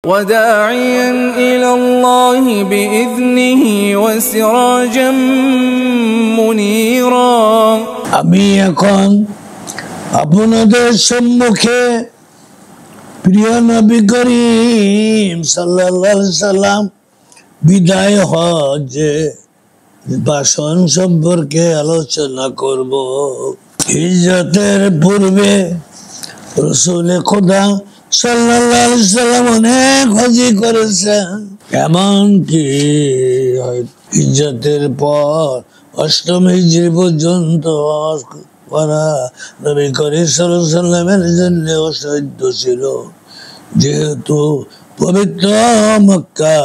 وداعيا إلى الله بإذنه وسراجا منيرا আমি এখন আপনাদের সম্মুখে প্রিয় নবী করিম সাল্লাল্লাহু আলাইহি সাল্লাম বিদায় হজ্জে ভাষণ সম্পর্কে আলোচনা করব। হিজরতের পূর্বে রাসূল খোদা সাল্লাল্লাহু আলাইহি সাল্লাম অনেক হজ্জ করেছেন, এমনকি হিজরতের পর অষ্টম হিজরি পর্যন্ত করা নবী করিম সাল্লাল্লাহু আলাইহি সাল্লামের জন্য অসাধ্য ছিল, যেহেতু পবিত্র মক্কা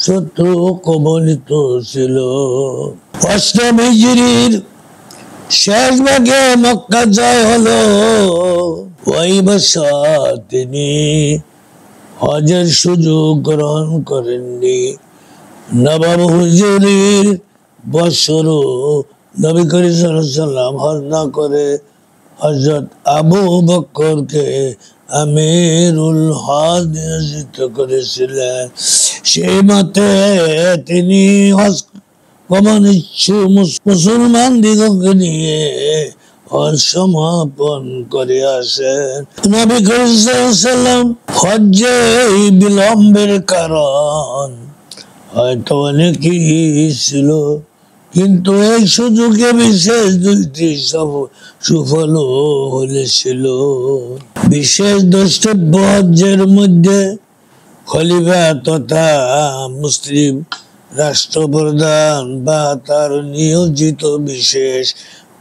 শত্রু কবলিত ছিল। অষ্টম হিজরির শেষ ভাগে মক্কা জয় হলো। ওই বছর তিনি হজের সুযোগ গ্রহণ করেননি। নবম হিজরির বছরও নবী করিম সাল্লাল্লাহু আলাইহি সাল্লাম হজ না করে হযরত আবু বকরকে আমিরুল হজ নিয়োজিত করেছিলেন। সেই মতে তিনি হজ গমন ইচ্ছুক মুসলমান দিগকে নিয়ে হজ সমাপন করে আসেন। নবী করিম সাল্লাল্লাহু আলাইহি সাল্লাম হজ্জে বিলম্বের কারণ হয়তো অনেকই ছিল, কিন্তু এই সুযোগে বিশেষ দুইটি সুফল হয়েছিল। বিশেষ দ্রষ্টব্য হজ্জের মধ্যে খলিফা তথা মুসলিম রাষ্ট্রপ্রধান বা তার নিয়োজিত বিশেষ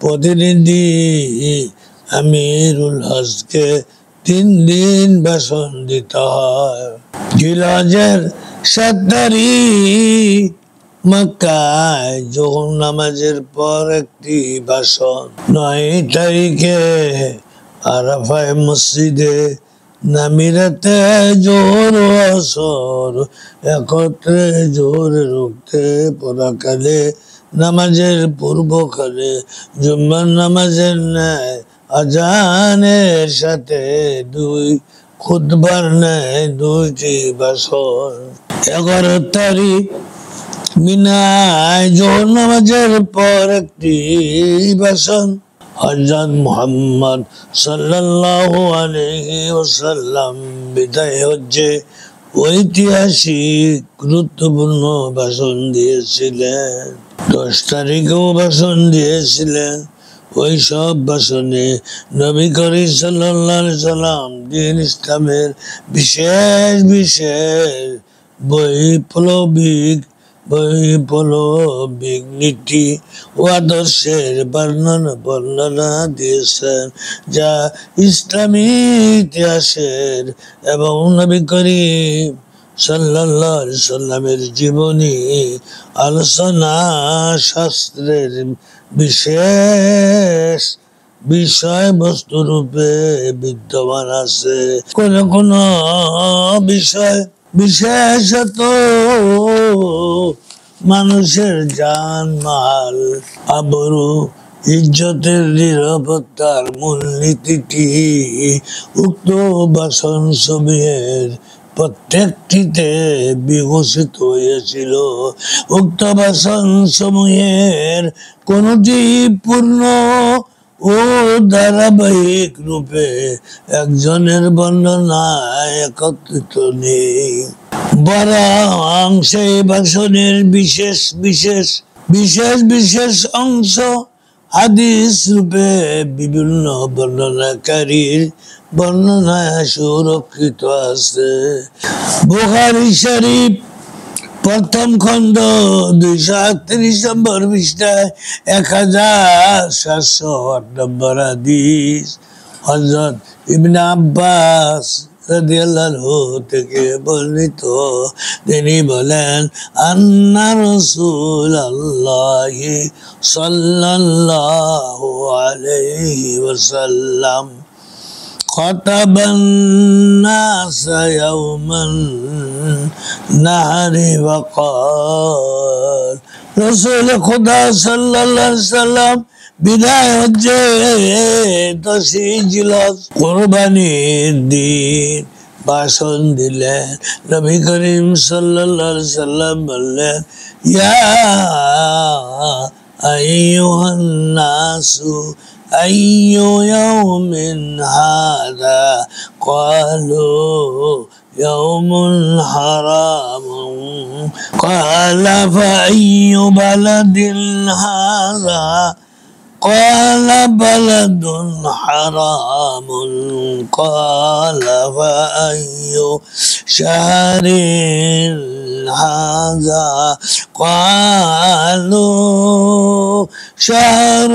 প্রতিনিধি আমিরুল হজকে 3 দিন ভাষণ দিতে হয়। জিলহজের 7 তারিখ মক্কায় যোহর নামাজের পর একটি ভাষণ, 9 তারিখে আরাফায় মসজিদে নামিরাতে জোহর ও আসর একত্রে জোহরে রুখতে পড়াকালে নামাজের পূর্বকালে জুম্মার নামাজের ন্যায় আজানের সাথে 2 খুতবার ন্যায় 2টি ভাষণ। 11 তারিখ মিনায় জোহর নামাজের পর একটি ভাষণ। হযরত মুহাম্মদ সাল্লাল্লাহু আলাইহি ওয়াসাল্লাম বিদায় হজ্জে ঐতিহাসিক গুরুত্বপূর্ণ ভাষণ দিয়েছিলেন। 10 তারিখেও ভাষণ দিয়েছিলেন। ওই সব ভাষণে নবী করিম সাল্লাল্লাহু আলাইহি সাল্লাম দ্বীন ইসলামের বিশেষ বিশেষ বৈপ্লবিক নীতি ও আদর্শের বর্ণনা দিয়েছেন, যা ইসলামী ইতিহাসের এবং নবী করিম সাল্লাল্লাহু আলাইহি সাল্লামের জীবনী আলোচনা শাস্ত্রের বিশেষ বিষয়বস্তু রূপে বিদ্যমান আছে। কোন কোন বিষয় বিশেষত মানুষের জান মাল আবরু ইজ্জতের নিরাপত্তার মূলনীতিটি উক্ত ভাষণ সমূহের প্রত্যেকটিতে বিকশিত হয়েছিল। উক্ত ভাষণ সমূহের কোনটি পূর্ণ ও ধারাবাহিক রূপে একজনের বর্ণনায় একত্রিত নেই, বরং সেই ভাষণের বিশেষ বিশেষ অংশ হাদিস রূপে বিভিন্ন বর্ণনাকারীর বর্ণনায় সুরক্ষিত আছে। বুখারী শরীফ প্রথম খণ্ড 238 নম্বর পৃষ্ঠায় 1708 নম্বর হাদিস হযরত ইবনে আব্বাস রাদিয়াল্লাহু থেকে বর্ণিত। তিনি বলেন, আন্না রাসূলুল্লাহি সাল্লাল্লাহু আলাইহি ওয়াসাল্লাম খাতাবান নাস ইয়াওমান নাহরি ওয়া ক্বাল। রাসূল খোদা সাল্লাল্লাহু আলাইহি সাল্লাম বিদায় হজ্জে 10 জিলহজ কোরবানির দিন ভাষণ দিলেন। নবী করিম সাল্লাল্লাহু আলাইহি সাল্লাম বললেন, ইয়া আইয়ুহান নাসু আইয়ু ইয়াউমিন হাযা ক্বালু ইয়াউমুন হারামুন ক্বালা ফাআইয়ু বালাদিন হাযা قال بلد حرام قال فأي شهر هذا قالوا شهر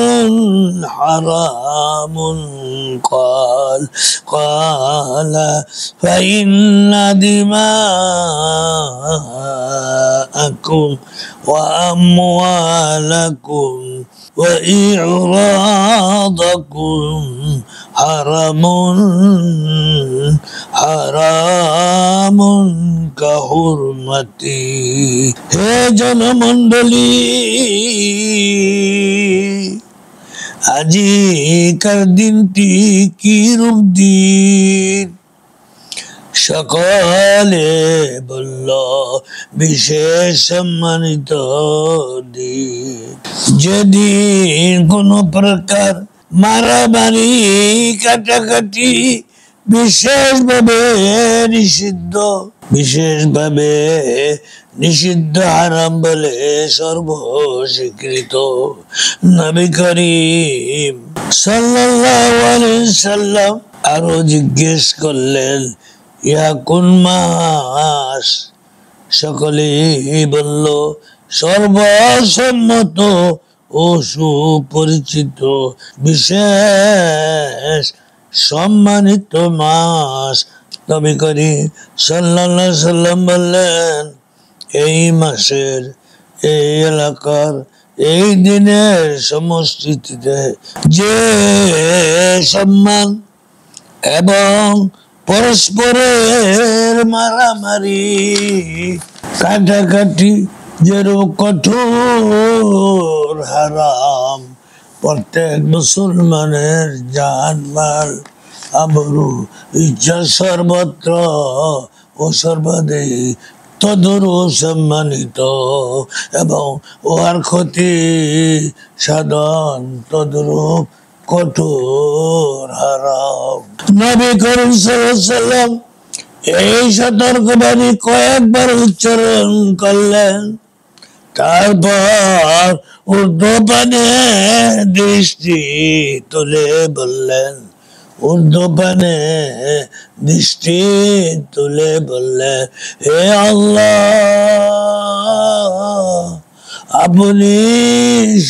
حرام قال فإن دماءكم وأموالكم وإعراضكم حرام كحرمتي হে জনমণ্ডলী, আজিকার দিনটি কি রূপ দিন? সকলে বলল বিশেষ সম্মানিত দিন, যেদিন কোন প্রকার মারামারি কাটাকাটি বিশেষভাবে নিষিদ্ধ হারাম বলে সর্বস্বীকৃত। নবী করিম সাল্লাল্লাহু আলাইহি সাল্লাম আরো জিজ্ঞেস করলেন, ইয়া কোন মাস? সকলেই বলল সর্বসম্মত ও সুপরিচিত বিশেষ সম্মানিত মাস। নবী করিম সাল্লাল্লাহু আলাইহি সাল্লাম বললেন, এই মাসের, এই এলাকার, এই দিনের সমষ্টিতে যে সম্মান এবং পরস্পরের মারামারি কাটাকাটি যেরূপ কঠোর হারাম, প্রত্যেক মুসলমানের জানমাল আবরু ইজ্জত সর্বত্র ও সর্বদাই তদরূপ সম্মানিত, এবং ওর ক্ষতি সাধন তদরূপ কঠোর হারাম। নবী করিম সাল্লাল্লাহু আলাইহি সাল্লাম এই সতর্কবাণী কয়েকবার উচ্চারণ করলেন, তারপর ঊর্ধ্বপানে দৃষ্টি তুলে বললেন, হে আল্লাহ, আপনি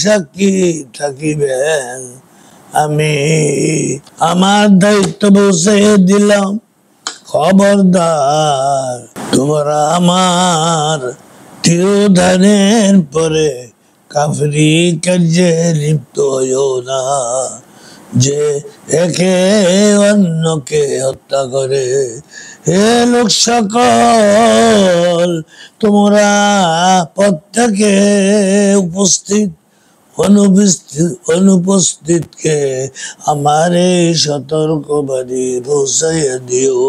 সাক্ষী থাকিবেন, আমি আমার দায়িত্ব বসে দিলাম। খবরদার তোমরা আমার তিরোধানের পরে কাফরি কার্যে লিপ্ত হইও না, যে একে অন্যকে হত্যা করে। হে লোক সকল, তোমরা প্রত্যেকে অনুপস্থিতকে আমার এই সতর্কবাণী পৌঁছাইয়া দিও।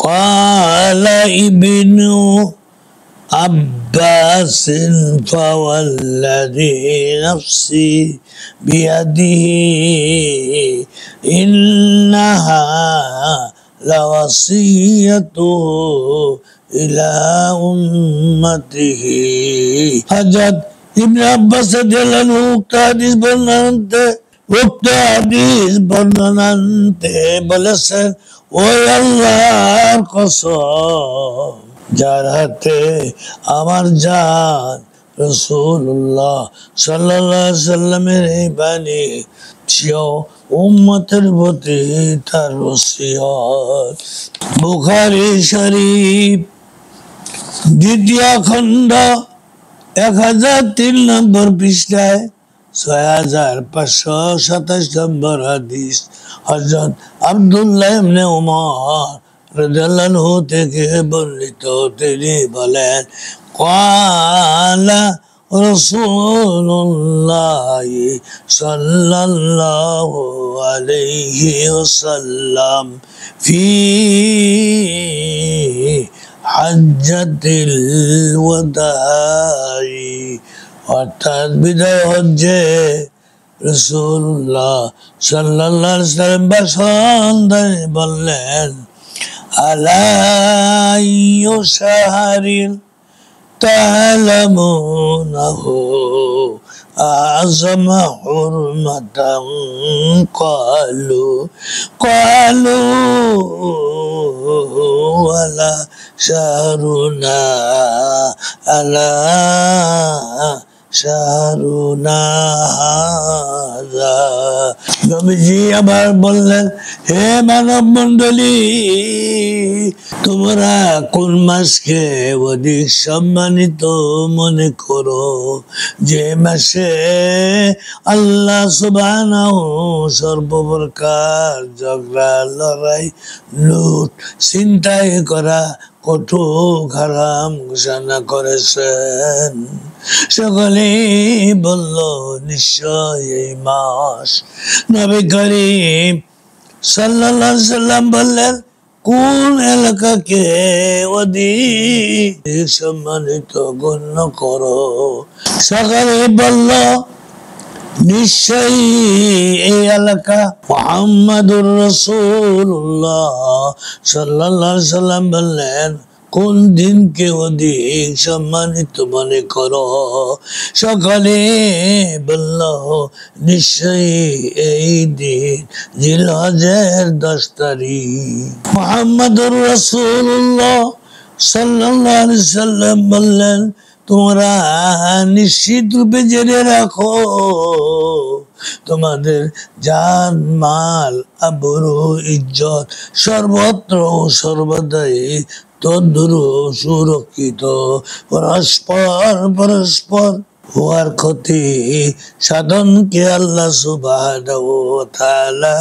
কালা ইবনু আব্বাস ফাওয়াল্লাযী নাফসি বিয়াদিহি ইন্নাহা লাওয়াসিয়াতুহু ইলা উম্মতিহি। হযরত ইবনে আব্বাস রাদিয়াল্লাহু উক্ত হাদিস বর্ণনান্তে বলেছেন, ওই আল্লাহর কসম, যার হাতে আমার জান, রাসূলুল্লাহ সাল্লাল্লাহু আলাইহি সাল্লামের এই বাণী সেও উম্মতের প্রতি তার ওসিয়ত। বুখারী শরীফ দ্বিতীয় খণ্ড 1003 নম্বর পৃষ্ঠায় 6527 নম্বর হাদিস। হযরত আব্দুল্লাহ ইবনে উমর রাদিয়াল্লাহু আনহু থেকে বর্ণিত, তিনি বলেন, ক্বালা রাসূলুল্লাহি সাল্লাল্লাহু আলাইহি ওয়াসাল্লাম ফি হাজ্জাতিল ওয়াদাই, অর্থাৎ বিদায় হজ্জে রাসূলুল্লাহ সাল্লাল্লাহু আলাইহি ওয়াসাল্লাম ভাষণ দিয়ে বললেন, আলা আইয়ু শাহরিন তা'লামুনাহু আ'যামা হুরমাতান, ক্বালু ওয়ালা শাহরুনা আলা শাহরুনা হাযা। নবীজি আবার বললেন, হে মানব মণ্ডলী, তোমরা কোন মাসকে অধিক সম্মানিত মনে করো? যে মাসে আল্লাহ সুবহানাহু সর্বপ্রকার ঝগড়া, লড়াই, লুট, ছিনতাই করা কঠোর হারাম ঘোষণা করেছেন। সকলেই বলল, নিশ্চয় এই মাস। নবী করিম সাল্লাল্লাহু আলাইহি ওয়াসাল্লাম বললেন, কোন এলাকাকে অধিক সম্মানিত গণ্য করো? সকলে বলল, নিশ্চয়ই এই এলাকা। মুহাম্মাদুর রাসূলুল্লাহ সাল্লাল্লাহু আলাইহি ওয়াসাল্লাম বললেন, কোন দিনকে অধিক সম্মানিত মনে করো? সকলে বলল, নিশ্চয়ই এই দিন জিলহজের 10 তারিখ। মুহাম্মাদুর রাসূলুল্লাহ সাল্লাল্লাহু আলাইহি ওয়াসাল্লাম বললেন, তোমরা নিশ্চিত রূপে জেনে রাখো, তোমাদের জান, মাল, আবরু, ইজ্জত সর্বত্র সর্বদাই তদ্রু সুরক্ষিত। পরস্পর হওয়ার ক্ষতি সাধনকে আল্লাহ সুবহানাহু ওয়া তাআলা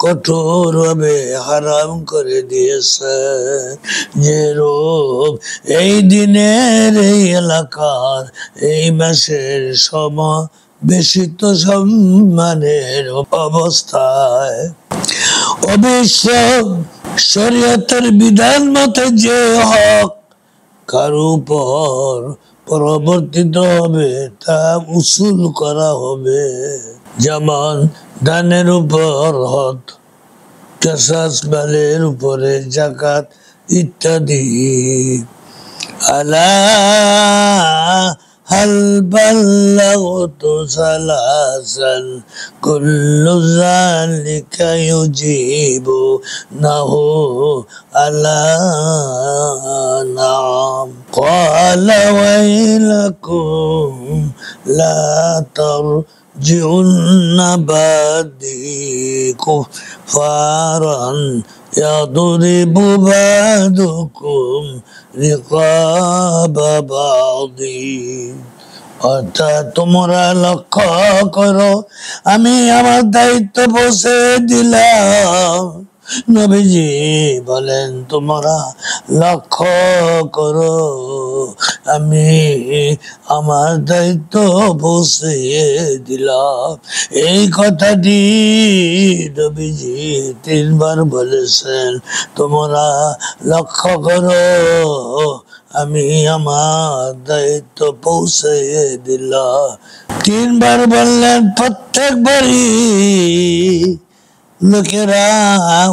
কঠোরভাবে হারাম করে দিয়েছে। যে রূপ এই দিনের, এই এলাকার, এই মাসের বেশিত সম্মানের অবস্থায়, অবশ্য শরীয়তের বিধান মতে যে হক কারো উপর পরিবর্তিত হবে তা উসুল করা হবে। যেমন ধানের উপর হদ, কেসাস, মালের উপরে যাকাত ইত্যাদি। আলা হাল বাল্লাগতু সালাসান কুল্লু যালিকা ইউজিবু নাহু আলা নাম। ক্বালা ওয়াইলাকুম লা তারজিউন্না বাদি কুফারান ইয়াদরিবু বাদুকুম রিকাবা বাদি। অর্থাৎ তোমরা লক্ষ্য করো, আমি আমার দায়িত্ব পৌঁছে দিলাম। নবীজি বলেন, তোমরা লক্ষ্য করো, আমি আমার দায়িত্ব পৌঁছে দিলাম। এই কথাটি নবীজি 3 বার বলেছেন। তোমরা লক্ষ্য করো, আমি আমার দায়িত্ব পৌঁছে দিলাম। 3 বার বললেন। প্রত্যেকবারই লোকেরা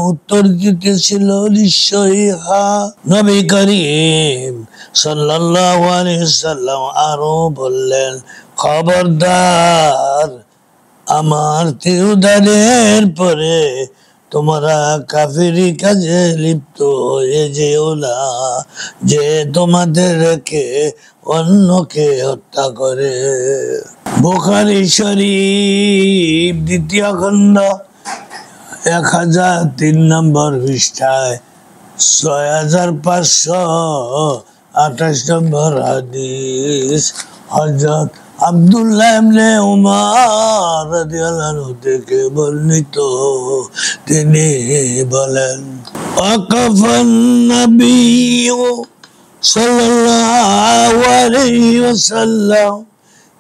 উত্তর দিতেছিল, নিশ্চয়ই হ্যাঁ। নবী করিম সাল্লাল্লাহু আলাইহি ওয়াসাল্লাম আরো বললেন, খবরদার, আমার তিরোধানের পরে তোমরা কাফিরি কাজে লিপ্ত হয়ে যেও না, যে তোমাদের রেখে অন্যকে হত্যা করে। বুখারী শরীফ 2য় খণ্ড 1003 নম্বর পৃষ্ঠায় 6528 নম্বর হাদিস। হযরত আব্দুল্লাহ ইবনে উমর রাদিয়াল্লাহু আনহু থেকে বর্ণিত, তিনি বলেন, ওয়াকাফান নবী সাল্লাল্লাহু আলাইহি ওয়াসাল্লাম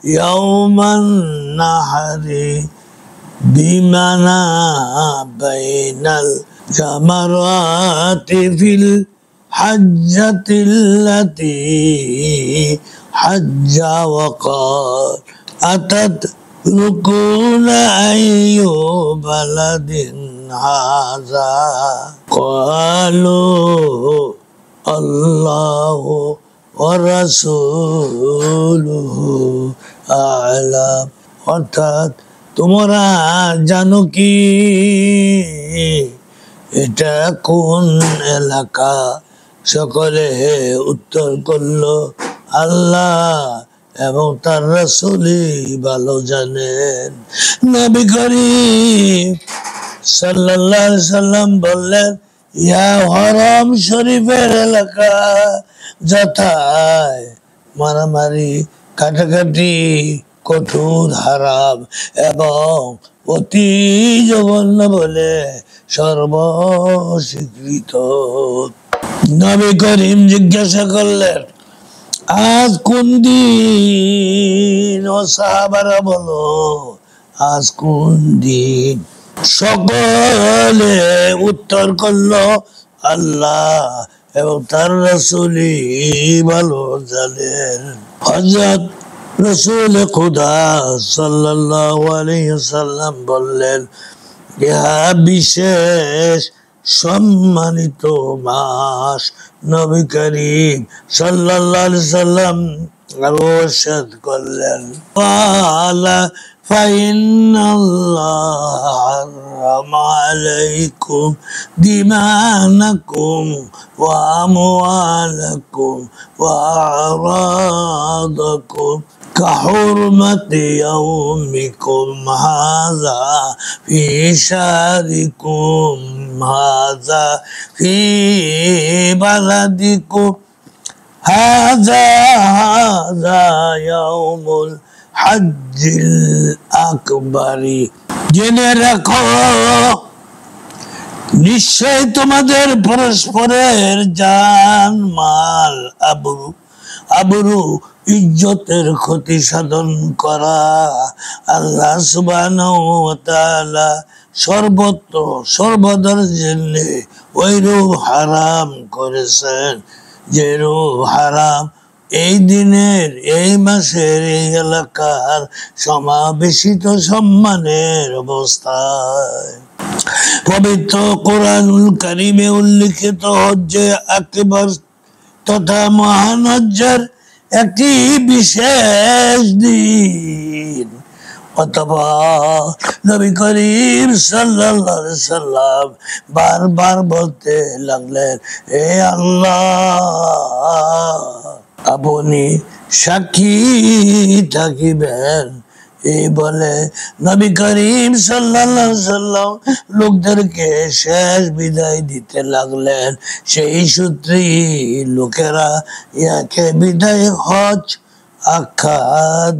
ইয়াউমান নাহারি বিমানা বাইনাল জামারাতি ফিল হাজ্জাতিল্লাতি হাজ্জা ওয়াকাল আতাত রুকুনা আইয়ু বালাদিন হাযা ক্বালু আল্লাহু ওয়া রাসূলুহু আ'লাম। অর্থাৎ তোমরা জানো কি এটা কোন এলাকা? সকলে উত্তর করলো আল্লাহ এবং তার রাসূলই ভালো জানেন। নবী করিম সাল্লাল্লাহু আলাইহি সাল্লাম বললেন, ইয়া হরম শরীফের এলাকা, যথায় মারামারি কাটাকাটি কঠোর হারাম এবং অতি জঘন্য বলে সর্বস্বীকৃত। নবী করিম জিজ্ঞাসা করলেন, আজ কোন দিন? ও সাহাবারা বলো, আজ কোন দিন? সকলে উত্তর করলো আল্লাহ এবং তার রাসূলই ভালো জানেন। হযরত রাসূল খুদা সাল্লাল্লাহু আলাইহি ওয়াসাল্লাম বললেন, ইহা বিশেষ সম্মানিত মাস। নবী করিম সাল্লাল্লাহু আলাইহি ওয়াসাল্লাম ইরশাদ করলেন, ক্বালা ফাইন্নাল্লাহা হারামা আলাইকুম দিমানাকুম ওয়া আমওয়ালাকুম ওয়া আরাদাকুম কাহুরমাতি ইয়াউমিকুম হাযা ফি শাহরিকুম হাযা ফি বালাদিকুম হাযা ইয়াউমুল হজ্জিল আকবারি। জেনে রাখো, নিশ্চয় তোমাদের পরস্পরের জান মাল আবরু ইজ্জতের ক্ষতি সাধন করা আল্লাহ সুবহানাহু ওয়া তাআলা সর্বত্র সর্বদার জন্য ওইরূপ হারাম করেছেন যেরূপ হারাম এই দিনের, এই মাসের, এই এলাকার সমাবেশিত সম্মানের অবস্থায়। পবিত্র কোরআনুল কারিমে উল্লিখিত হজ্জে আকবার তথা মহান হজ্জের একটি বিশেষ দিন। অথবা নবী করিম সাল্লাল্লাহু আলাইহি সাল্লাম বারবার বলতে লাগলেন, হে আল্লাহ, আপনি সাক্ষী থাকিবেন। এই বলে নবী করিম সাল্লাল্লাহু আলাইহি সাল্লাম লোকদেরকে শেষ বিদায় দিতে লাগলেন। সেই সূত্রেই লোকেরা ইয়াকে বিদায় হজ আখ্যা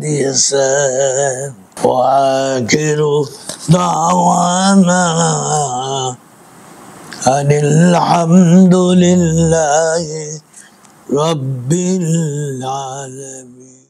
দিয়েছেন। ওয়াকিরু দাওয়ানা আনিল হামদুলিল্লাহি রাব্বিল আলামিন।